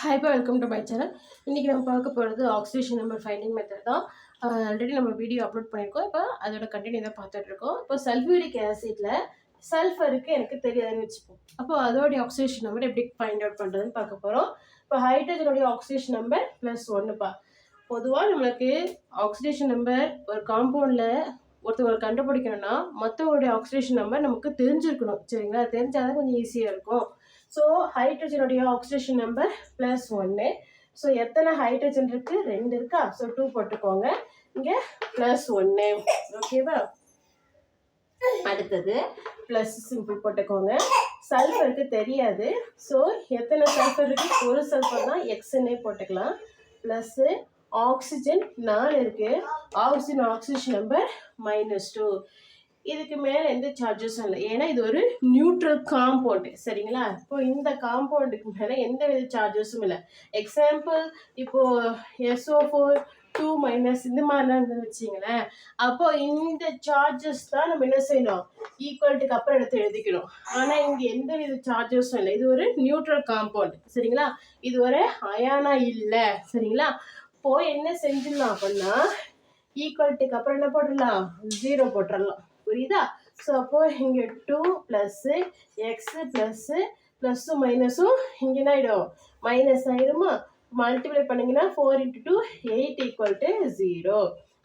Hi பா, welcome to my channel. இன்றைக்கி நம்ம பார்க்க போகிறது ஆக்சிடேஷன் நம்பர் ஃபைண்டிங் மெத்தட் தான். ஆல்ரெடி நம்ம வீடியோ அப்லோட் பண்ணியிருக்கோம். இப்போ அதோட கண்டினியூ தான் பார்த்துட்ருக்கோம். இப்போ சல்ஃபியூரிக் ஆசிட்டில் சல்ஃபருக்கு எனக்கு தெரியாதுன்னு வச்சுப்போம். அப்போ அதோடைய ஆக்சிடேஷன் நம்பர் எப்படி ஃபைண்ட் அவுட் பண்ணுறதுன்னு பார்க்க போகிறோம். இப்போ ஹைட்ரஜனுடைய ஆக்சிடேஷன் நம்பர் +1பா. பொதுவாக நம்மளுக்கு ஆக்சிடேஷன் நம்பர் ஒரு காம்பவுண்டில் ஒருத்தவங்களை கண்டுபிடிக்கணும்னா மற்றவங்களுடைய ஆக்சிடேஷன் நம்பர் நமக்கு தெரிஞ்சிருக்கணும். சரிங்களா? தெரிஞ்சால் தான் கொஞ்சம் ஈஸியாக இருக்கும். ஸோ ஹைட்ரஜனுடைய ஆக்சிடேஷன் நம்பர் +1. ஸோ எத்தனை ஹைட்ரஜன் இருக்குது? 2 இருக்கா? ஸோ 2 போட்டுக்கோங்க. இங்கே +1. ஓகேவா? அடுத்தது ப்ளஸ் சிம்பிள் போட்டுக்கோங்க. சல்ஃபருக்கு தெரியாது. ஸோ எத்தனை சல்ஃபர் இருக்குது? ஒரு சல்ஃபர் தான், எக்ஸ்ன்னே போட்டுக்கலாம். ப்ளஸ்ஸு ஆக்சிஜன் 4 இருக்குது. Oxygen number -2. இதுக்கு மேலே எந்த சார்ஜஸும் இல்லை, ஏன்னா இது ஒரு நியூட்ரல் காம்பவுண்டு. சரிங்களா? இப்போ இந்த காம்பவுண்டுக்கு மேலே எந்த வித சார்ஜஸும் இல்லை. எக்ஸாம்பிள் இப்போது SO4 2- இந்த மாதிரிலாம் இருந்து வச்சிங்களேன். அப்போ இந்த சார்ஜஸ் தான் நம்ம என்ன செய்யணும், ஈக்குவல்ட்டுக்கு அப்புறம் எடுத்து எழுதிக்கணும். ஆனால் இங்கே எந்த வித சார்ஜஸும் இல்லை. இது ஒரு நியூட்ரல் காம்பவுண்டு. சரிங்களா? இது ஒரு அயானா இல்லை. சரிங்களா? இப்போ என்ன செஞ்சிடலாம் அப்படின்னா, ஈக்குவல்ட்டுக்கு அப்புறம் என்ன போட்டுடலாம், 0 போட்டுடலாம். புரியுதா? ஸோ அப்போ இங்கே 2 ப்ளஸ்ஸு எக்ஸு ப்ளஸ்ஸும் மைனஸும் இங்கே என்ன ஆகிடும், மைனஸ் ஆகிடுமா? மல்டிப்ளை பண்ணிங்கன்னா 4 × 2 8 = 0.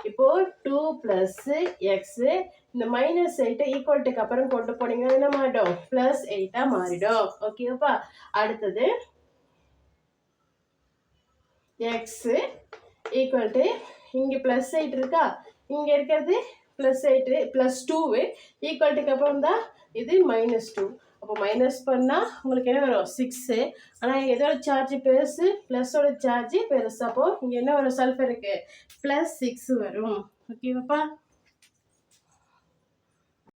இப்போது 2 ப்ளஸ்ஸு எக்ஸு இந்த -8 ஈக்குவல்ட்டுக்கு அப்புறம் கொண்டு போனீங்கன்னா என்ன மாறிடும், +8 மாறிடும். ஓகேப்பா? அடுத்தது எக்ஸு ஈக்குவல்ட்டு இங்கே +8 இருக்கா, இங்கே இருக்கிறது +8 +2 ஈக்குவல்ட்டுக்கு அப்புறம் தான் இது -2. அப்போ மைனஸ் பண்ணால் உங்களுக்கு என்ன வரும், 6. ஆனால் எதோட சார்ஜ் பெருசு, ப்ளஸ்ஸோட சார்ஜ் பெருசு. அப்போது இங்கே என்ன வரும், சல்ஃபருக்கு +6 வரும். ஓகேவாப்பா?